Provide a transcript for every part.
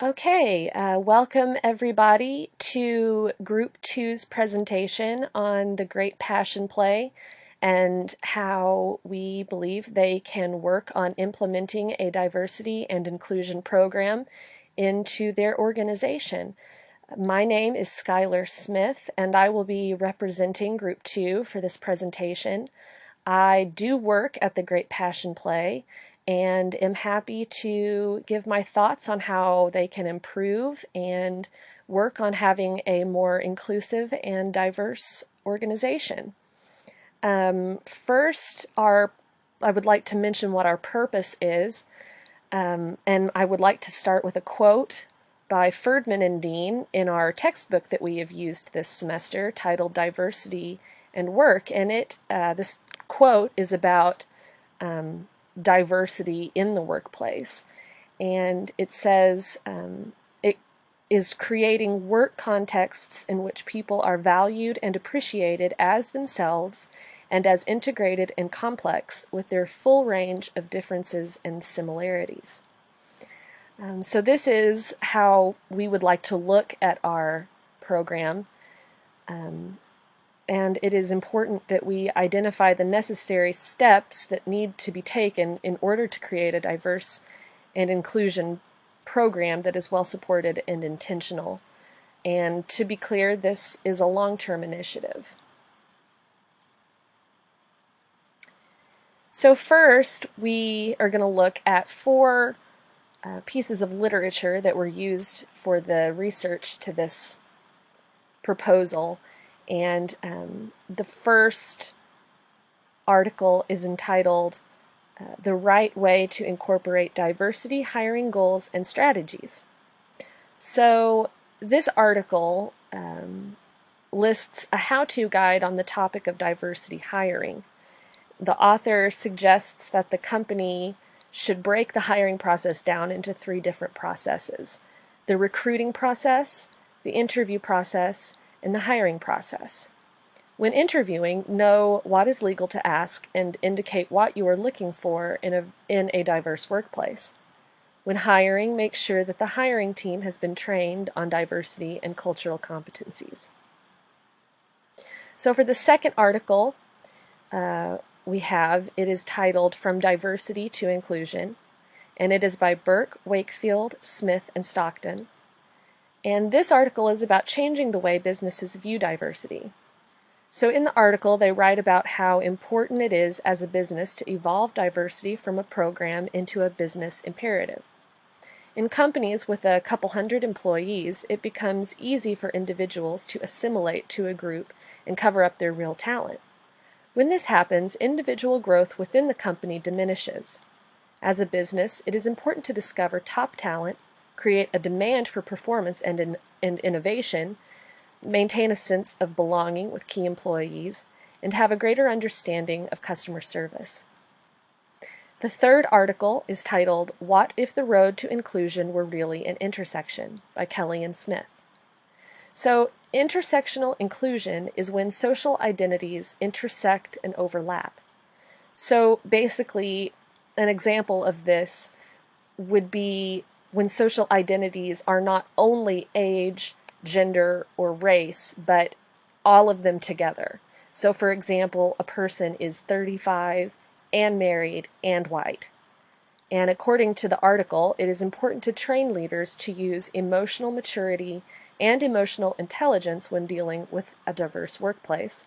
Okay, welcome everybody to Group Two's presentation on the Great Passion Play and how we believe they can work on implementing a diversity and inclusion program into their organization. My name is Skylar Smith, and I will be representing Group 2 for this presentation. I do work at the Great Passion Play and am happy to give my thoughts on how they can improve and work on having a more inclusive and diverse organization. First, I would like to mention what our purpose is, and I would like to start with a quote by Ferdman and Dean in our textbook that we have used this semester titled Diversity and Work, and this quote is about diversity in the workplace. And it says, it is creating work contexts in which people are valued and appreciated as themselves and as integrated and complex with their full range of differences and similarities. So this is how we would like to look at our program. And it is important that we identify the necessary steps that need to be taken in order to create a diverse and inclusion program that is well supported and intentional. And to be clear, this is a long-term initiative. So first, we are going to look at four pieces of literature that were used for the research to this proposal. And the first article is entitled The Right Way to Incorporate Diversity Hiring Goals and Strategies. So this article lists a how-to guide on the topic of diversity hiring. The author suggests that the company should break the hiring process down into three different processes: the recruiting process, the interview process, and the hiring process. When interviewing, know what is legal to ask and indicate what you are looking for in a diverse workplace. When hiring, make sure that the hiring team has been trained on diversity and cultural competencies. So for the second article, it is titled From Diversity to Inclusion, and it is by Burke, Wakefield, Smith, and Stockton. And this article is about changing the way businesses view diversity. So in the article, they write about how important it is as a business to evolve diversity from a program into a business imperative. In companies with a couple hundred employees, it becomes easy for individuals to assimilate to a group and cover up their real talent. When this happens, individual growth within the company diminishes. As a business, it is important to discover top talent, create a demand for performance and innovation, maintain a sense of belonging with key employees, and have a greater understanding of customer service. The third article is titled, What if the Road to Inclusion Were Really an Intersection? By Kelly and Smith. So, intersectional inclusion is when social identities intersect and overlap. So basically, an example of this would be when social identities are not only age, gender, or race, but all of them together. So for example, a person is 35 and married and white. And according to the article, it is important to train leaders to use emotional maturity and emotional intelligence when dealing with a diverse workplace.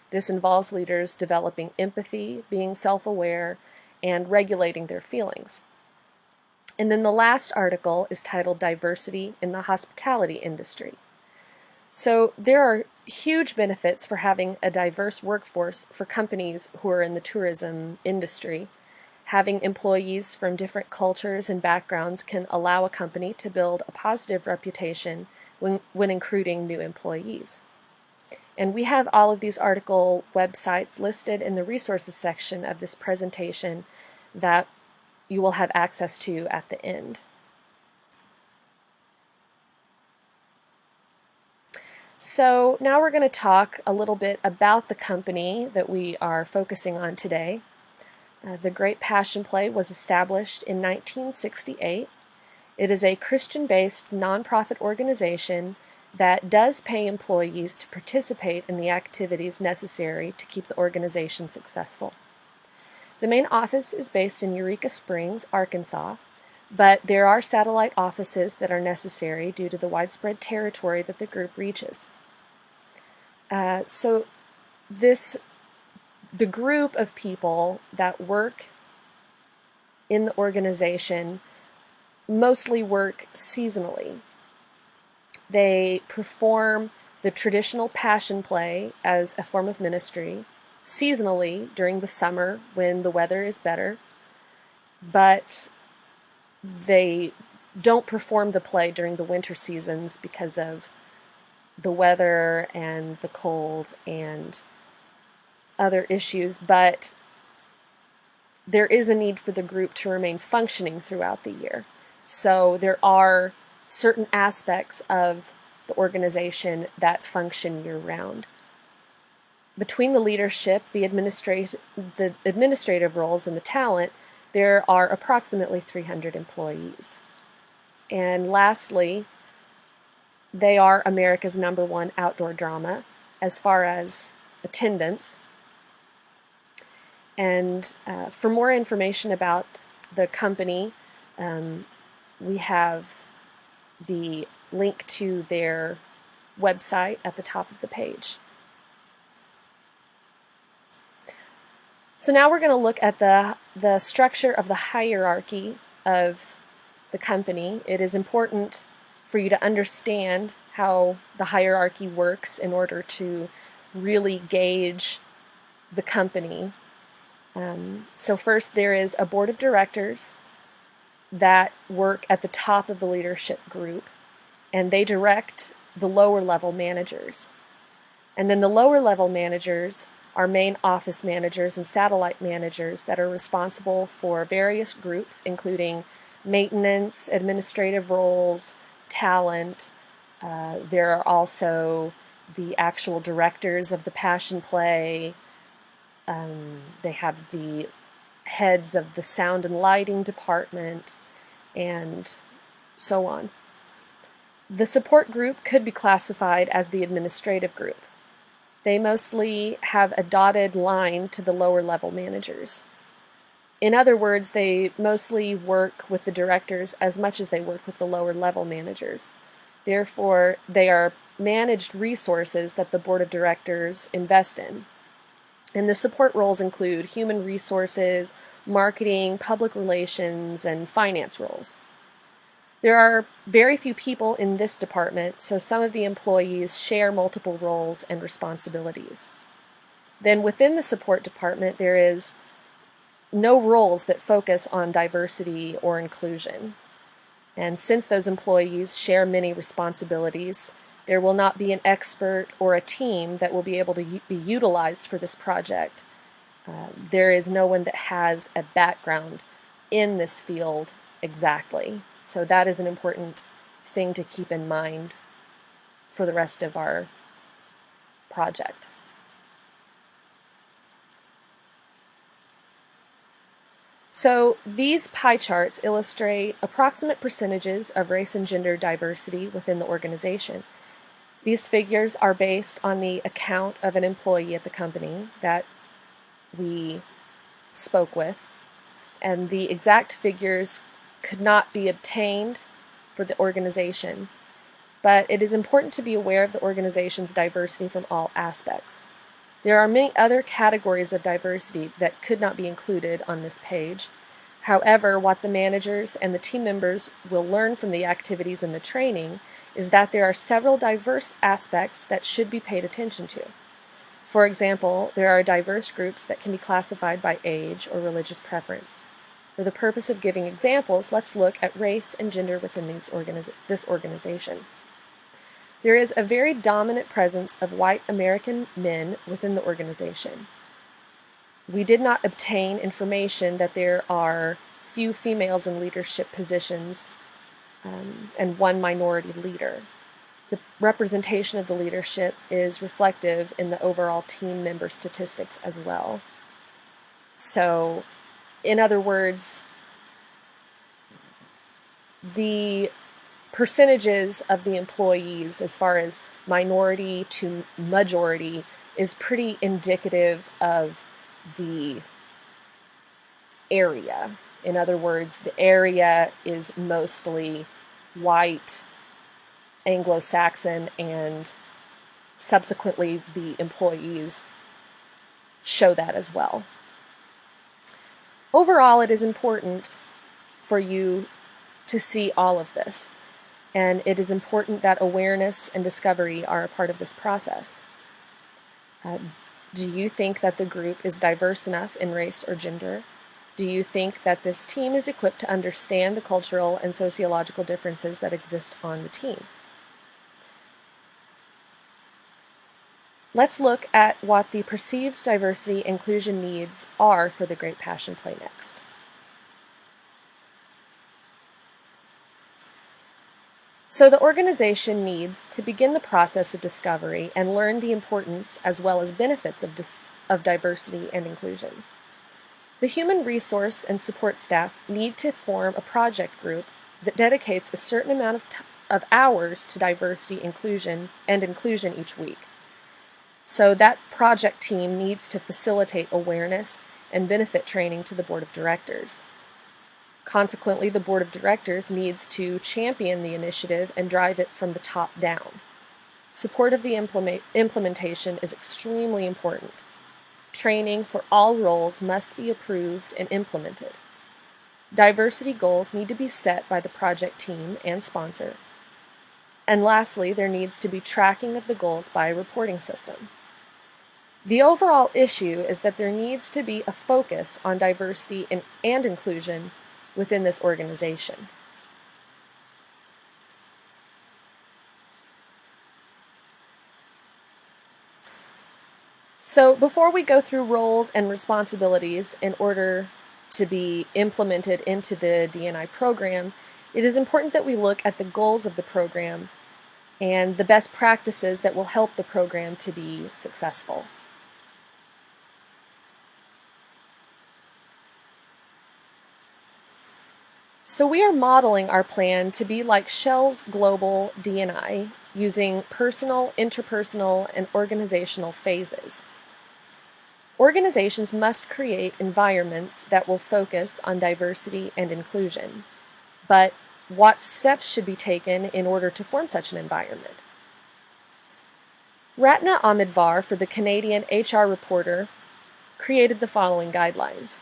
This involves leaders developing empathy, being self-aware, and regulating their feelings. And then the last article is titled Diversity in the Hospitality Industry. So there are huge benefits for having a diverse workforce for companies who are in the tourism industry. Having employees from different cultures and backgrounds can allow a company to build a positive reputation when recruiting new employees. And we have all of these article websites listed in the resources section of this presentation that you will have access to at the end. So now we're going to talk a little bit about the company that we are focusing on today. The Great Passion Play was established in 1968, It is a Christian-based nonprofit organization that does pay employees to participate in the activities necessary to keep the organization successful. The main office is based in Eureka Springs, Arkansas, but there are satellite offices that are necessary due to the widespread territory that the group reaches. The group of people that work in the organization mostly work seasonally. They perform the traditional passion play as a form of ministry seasonally during the summer when the weather is better, but they don't perform the play during the winter seasons because of the weather and the cold and other issues, but there is a need for the group to remain functioning throughout the year. So there are certain aspects of the organization that function year-round. Between the leadership, the administrative roles, and the talent, there are approximately 300 employees. And lastly, they are America's #1 outdoor drama as far as attendance. And for more information about the company, we have the link to their website at the top of the page. So now we're going to look at the structure of the hierarchy of the company. It is important for you to understand how the hierarchy works in order to really gauge the company. So first, there is a board of directors that work at the top of the leadership group, and they direct the lower level managers. And then the lower level managers are main office managers and satellite managers that are responsible for various groups, including maintenance, administrative roles, talent. There are also the actual directors of the passion play. They have the heads of the sound and lighting department, and so on. The support group could be classified as the administrative group. They mostly have a dotted line to the lower level managers. In other words, they mostly work with the directors as much as they work with the lower level managers. Therefore, they are managed resources that the board of directors invest in. And the support roles include human resources, marketing, public relations, and finance roles. There are very few people in this department, so some of the employees share multiple roles and responsibilities. Then within the support department, there is no roles that focus on diversity or inclusion. And since those employees share many responsibilities, there will not be an expert or a team that will be able to be utilized for this project. There is no one that has a background in this field exactly. So that is an important thing to keep in mind for the rest of our project. So these pie charts illustrate approximate percentages of race and gender diversity within the organization. These figures are based on the account of an employee at the company that we spoke with, and the exact figures could not be obtained for the organization, but it is important to be aware of the organization's diversity from all aspects. There are many other categories of diversity that could not be included on this page. However, what the managers and the team members will learn from the activities and the training is that there are several diverse aspects that should be paid attention to. For example, there are diverse groups that can be classified by age or religious preference. For the purpose of giving examples, let's look at race and gender within this organization. There is a very dominant presence of white American men within the organization. We did not obtain information that there are few females in leadership positions and one minority leader. The representation of the leadership is reflective in the overall team member statistics as well. So, in other words, the percentages of the employees as far as minority to majority is pretty indicative of the area. In other words, the area is mostly white, Anglo-Saxon, and subsequently the employees show that as well. Overall, it is important for you to see all of this, and it is important that awareness and discovery are a part of this process. Do you think that the group is diverse enough in race or gender? Do you think that this team is equipped to understand the cultural and sociological differences that exist on the team? Let's look at what the perceived diversity inclusion needs are for the Great Passion Play next. So the organization needs to begin the process of discovery and learn the importance as well as benefits of diversity and inclusion. The human resource and support staff need to form a project group that dedicates a certain amount of hours to diversity, inclusion each week. So that project team needs to facilitate awareness and benefit training to the board of directors. Consequently, the board of directors needs to champion the initiative and drive it from the top down. Support of the implementation is extremely important. Training for all roles must be approved and implemented. Diversity goals need to be set by the project team and sponsor. And lastly, there needs to be tracking of the goals by a reporting system. The overall issue is that there needs to be a focus on diversity and inclusion within this organization. So before we go through roles and responsibilities in order to be implemented into the D&I program, it is important that we look at the goals of the program and the best practices that will help the program to be successful. So we are modeling our plan to be like Shell's global D&I, using personal, interpersonal, and organizational phases. Organizations must create environments that will focus on diversity and inclusion. But what steps should be taken in order to form such an environment? Ratna Amidvar, for the Canadian HR Reporter, created the following guidelines.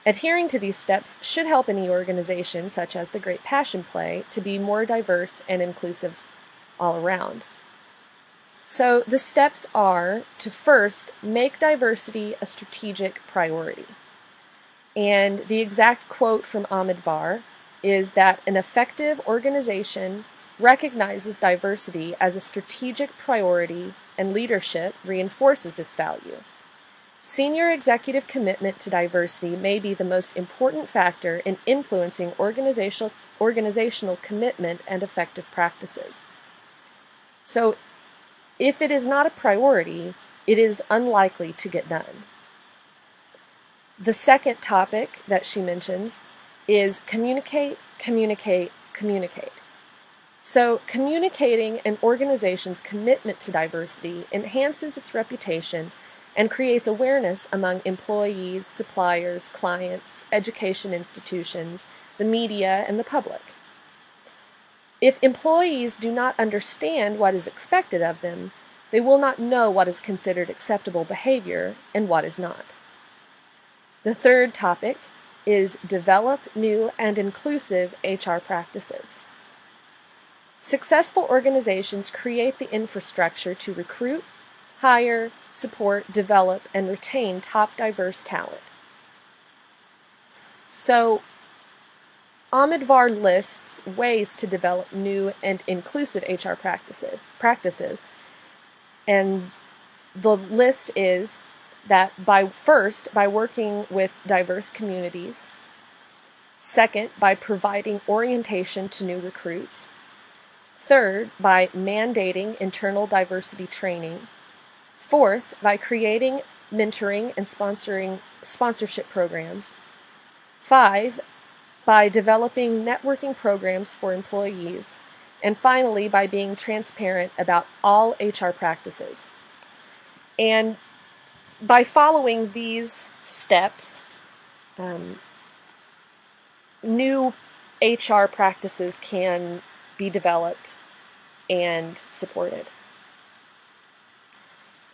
Adhering to these steps should help any organization, such as the Great Passion Play, to be more diverse and inclusive all around. So the steps are to first make diversity a strategic priority. And the exact quote from Amidvar is that an effective organization recognizes diversity as a strategic priority, and leadership reinforces this value. Senior executive commitment to diversity may be the most important factor in influencing organizational commitment and effective practices. So, if it is not a priority, it is unlikely to get done. The second topic that she mentions is communicate, communicate, communicate. So, communicating an organization's commitment to diversity enhances its reputation and creates awareness among employees, suppliers, clients, education institutions, the media, and the public. If employees do not understand what is expected of them, they will not know what is considered acceptable behavior and what is not. The third topic is develop new and inclusive HR practices. Successful organizations create the infrastructure to recruit, hire, support, develop, and retain top diverse talent. So, Amidvar lists ways to develop new and inclusive HR practices. And the list is that by working with diverse communities. Second, by providing orientation to new recruits. Third, by mandating internal diversity training. Fourth, by creating mentoring and sponsorship programs. 5, by developing networking programs for employees, and finally by being transparent about all HR practices. And by following these steps, new HR practices can be developed and supported.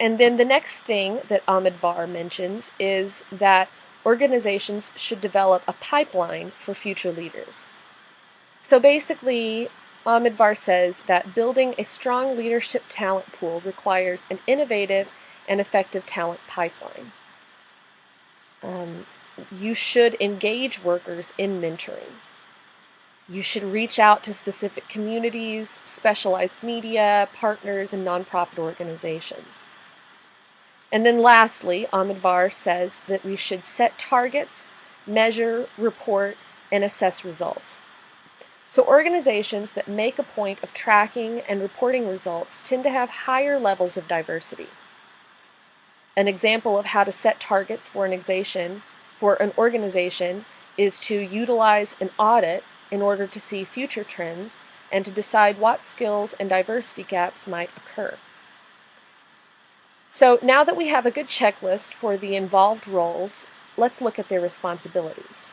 And then the next thing that Ahmed mentions is that organizations should develop a pipeline for future leaders. So basically, Ahmed says that building a strong leadership talent pool requires an innovative and effective talent pipeline. You should engage workers in mentoring. You should reach out to specific communities, specialized media, partners, and nonprofit organizations. And then lastly, Ahmed says that we should set targets, measure, report, and assess results. So organizations that make a point of tracking and reporting results tend to have higher levels of diversity. An example of how to set targets for an organization is to utilize an audit in order to see future trends and to decide what skills and diversity gaps might occur. So now that we have a good checklist for the involved roles, let's look at their responsibilities.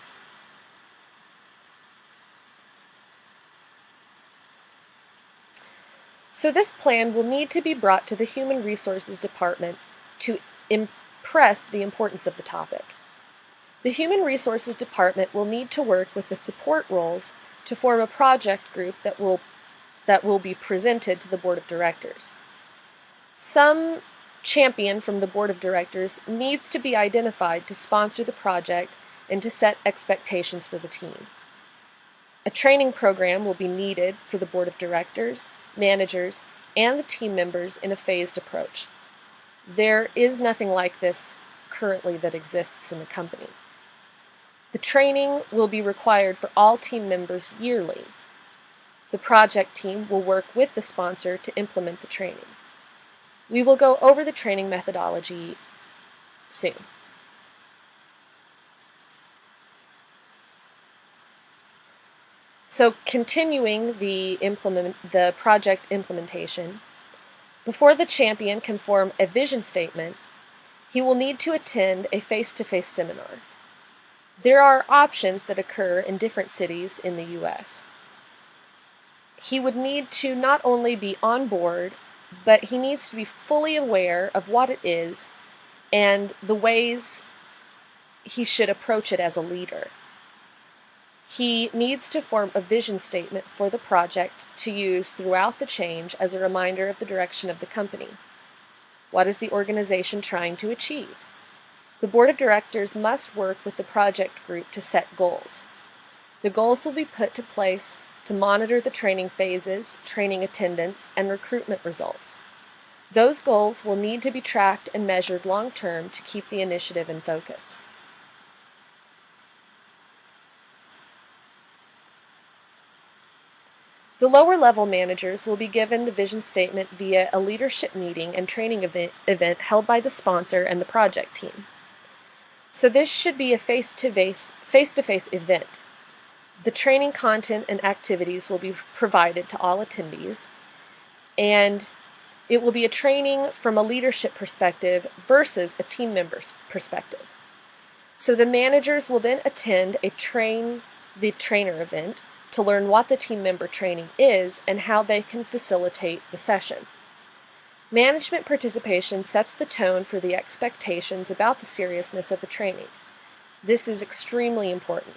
So this plan will need to be brought to the Human Resources Department to impress the importance of the topic. The Human Resources Department will need to work with the support roles to form a project group that will be presented to the Board of Directors. Some champion from the Board of Directors needs to be identified to sponsor the project and to set expectations for the team. A training program will be needed for the Board of Directors, managers, and the team members in a phased approach. There is nothing like this currently that exists in the company. The training will be required for all team members yearly. The project team will work with the sponsor to implement the training. We will go over the training methodology soon. So continuing the project implementation, before the champion can form a vision statement, he will need to attend a face-to-face seminar. There are options that occur in different cities in the U.S. He would need to not only be on board, but he needs to be fully aware of what it is and the ways he should approach it as a leader. He needs to form a vision statement for the project to use throughout the change as a reminder of the direction of the company. What is the organization trying to achieve? The Board of Directors must work with the project group to set goals. The goals will be put to place to monitor the training phases, training attendance, and recruitment results. Those goals will need to be tracked and measured long-term to keep the initiative in focus. The lower-level managers will be given the vision statement via a leadership meeting and training event held by the sponsor and the project team. So this should be a face-to-face event. The training content and activities will be provided to all attendees, and it will be a training from a leadership perspective versus a team member's perspective. So the managers will then attend the trainer event to learn what the team member training is and how they can facilitate the session. Management participation sets the tone for the expectations about the seriousness of the training. This is extremely important.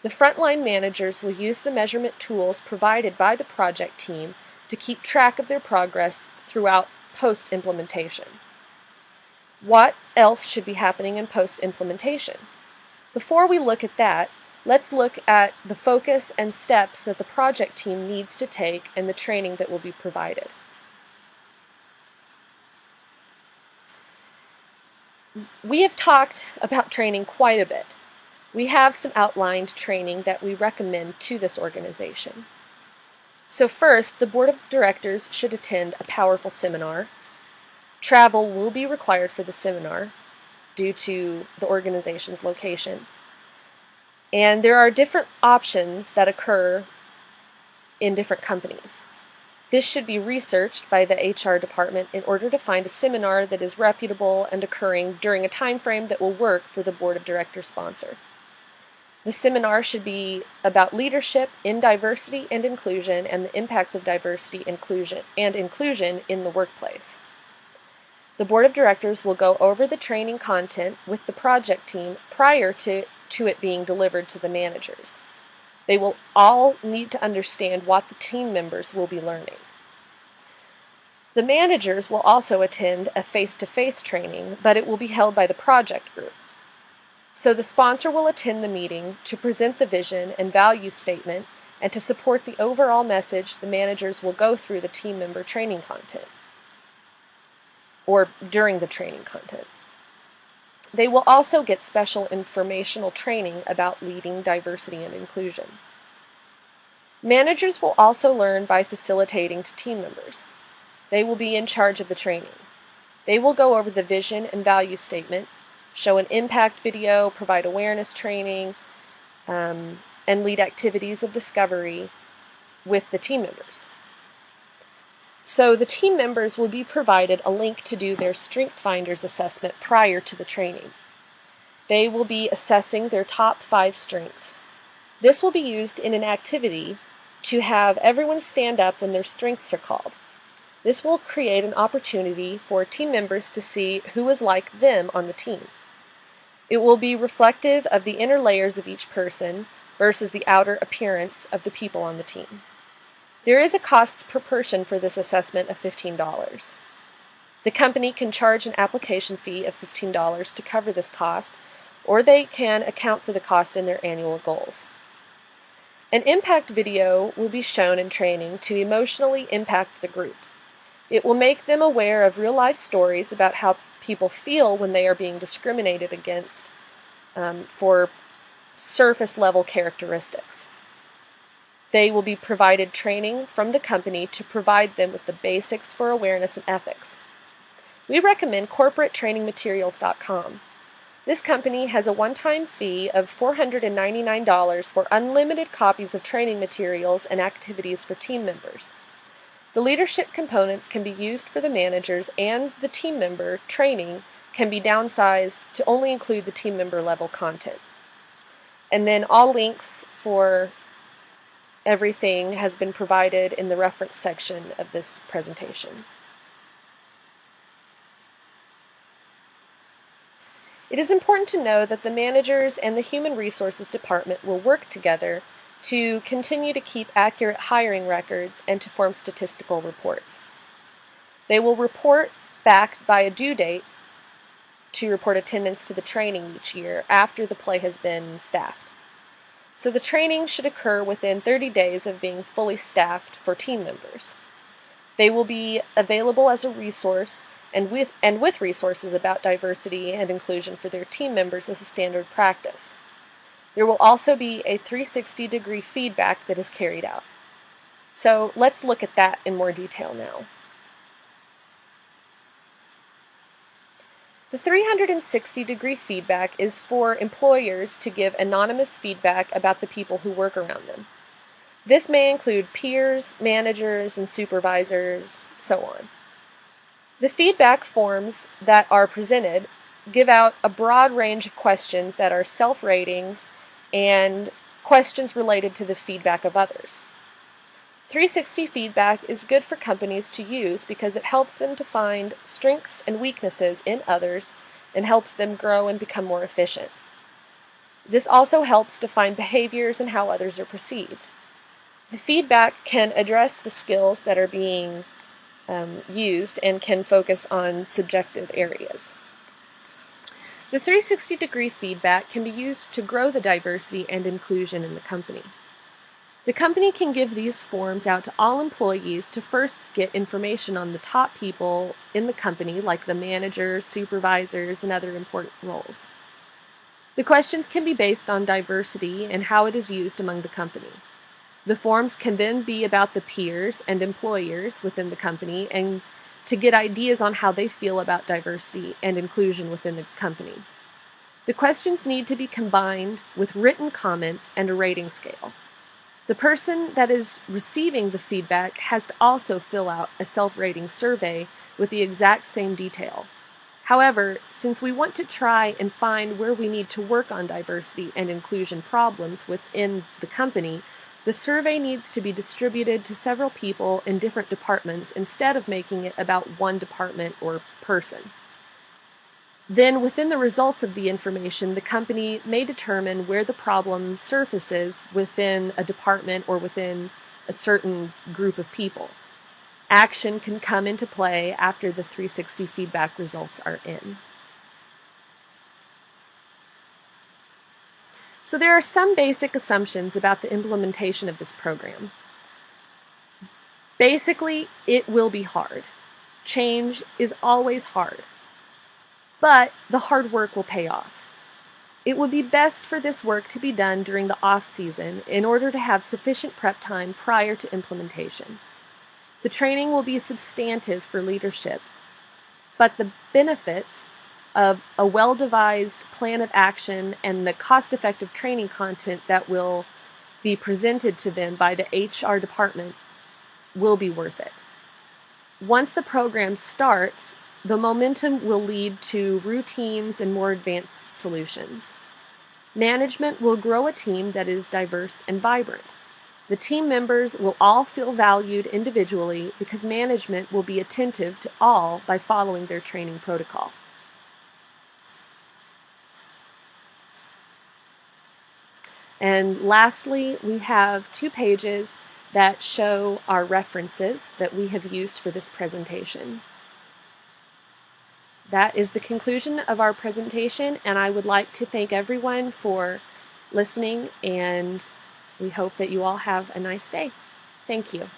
The frontline managers will use the measurement tools provided by the project team to keep track of their progress throughout post-implementation. What else should be happening in post-implementation? Before we look at that, let's look at the focus and steps that the project team needs to take and the training that will be provided. We have talked about training quite a bit. We have some outlined training that we recommend to this organization. So first, the Board of Directors should attend a powerful seminar. Travel will be required for the seminar due to the organization's location. And there are different options that occur in different companies. This should be researched by the HR department in order to find a seminar that is reputable and occurring during a time frame that will work for the board of directors sponsor. The seminar should be about leadership in diversity and inclusion and the impacts of diversity and inclusion in the workplace. The board of directors will go over the training content with the project team prior to it being delivered to the managers. They will all need to understand what the team members will be learning. The managers will also attend a face-to-face training, but it will be held by the project group. So the sponsor will attend the meeting to present the vision and value statement and to support the overall message. The managers will go through the team member training content or during the training content. They will also get special informational training about leading diversity and inclusion. Managers will also learn by facilitating to team members. They will be in charge of the training. They will go over the vision and value statement, show an impact video, provide awareness training, and lead activities of discovery with the team members. So the team members will be provided a link to do their Strength Finders assessment prior to the training. They will be assessing their top 5 strengths. This will be used in an activity to have everyone stand up when their strengths are called. This will create an opportunity for team members to see who is like them on the team. It will be reflective of the inner layers of each person versus the outer appearance of the people on the team. There is a cost per person for this assessment of $15. The company can charge an application fee of $15 to cover this cost, or they can account for the cost in their annual goals. An impact video will be shown in training to emotionally impact the group. It will make them aware of real-life stories about how people feel when they are being discriminated against for surface-level characteristics. They will be provided training from the company to provide them with the basics for awareness and ethics. We recommend corporatetrainingmaterials.com. This company has a one-time fee of $499 for unlimited copies of training materials and activities for team members. The leadership components can be used for the managers, and the team member training can be downsized to only include the team member level content. And then all links for everything has been provided in the reference section of this presentation. It is important to know that the managers and the Human Resources Department will work together to continue to keep accurate hiring records and to form statistical reports. They will report back by a due date to report attendance to the training each year after the play has been staffed. So the training should occur within 30 days of being fully staffed for team members. They will be available as a resource and with resources about diversity and inclusion for their team members as a standard practice. There will also be a 360-degree feedback that is carried out. So let's look at that in more detail now. The 360-degree feedback is for employers to give anonymous feedback about the people who work around them. This may include peers, managers, and supervisors, so on. The feedback forms that are presented give out a broad range of questions that are self-ratings and questions related to the feedback of others. 360 feedback is good for companies to use because it helps them to find strengths and weaknesses in others and helps them grow and become more efficient. This also helps define behaviors and how others are perceived. The feedback can address the skills that are being used and can focus on subjective areas. The 360-degree feedback can be used to grow the diversity and inclusion in the company. The company can give these forms out to all employees to first get information on the top people in the company, like the managers, supervisors, and other important roles. The questions can be based on diversity and how it is used among the company. The forms can then be about the peers and employers within the company and to get ideas on how they feel about diversity and inclusion within the company. The questions need to be combined with written comments and a rating scale. The person that is receiving the feedback has to also fill out a self-rating survey with the exact same detail. However, since we want to try and find where we need to work on diversity and inclusion problems within the company, the survey needs to be distributed to several people in different departments instead of making it about one department or person. Then, within the results of the information, the company may determine where the problem surfaces within a department or within a certain group of people. Action can come into play after the 360 feedback results are in. So there are some basic assumptions about the implementation of this program. Basically, it will be hard. Change is always hard. But the hard work will pay off. It would be best for this work to be done during the off-season in order to have sufficient prep time prior to implementation. The training will be substantive for leadership, but the benefits of a well-devised plan of action and the cost-effective training content that will be presented to them by the HR department will be worth it. Once the program starts, the momentum will lead to routines and more advanced solutions. Management will grow a team that is diverse and vibrant. The team members will all feel valued individually because management will be attentive to all by following their training protocol. And lastly, we have 2 pages that show our references that we have used for this presentation. That is the conclusion of our presentation, and I would like to thank everyone for listening, and we hope that you all have a nice day. Thank you.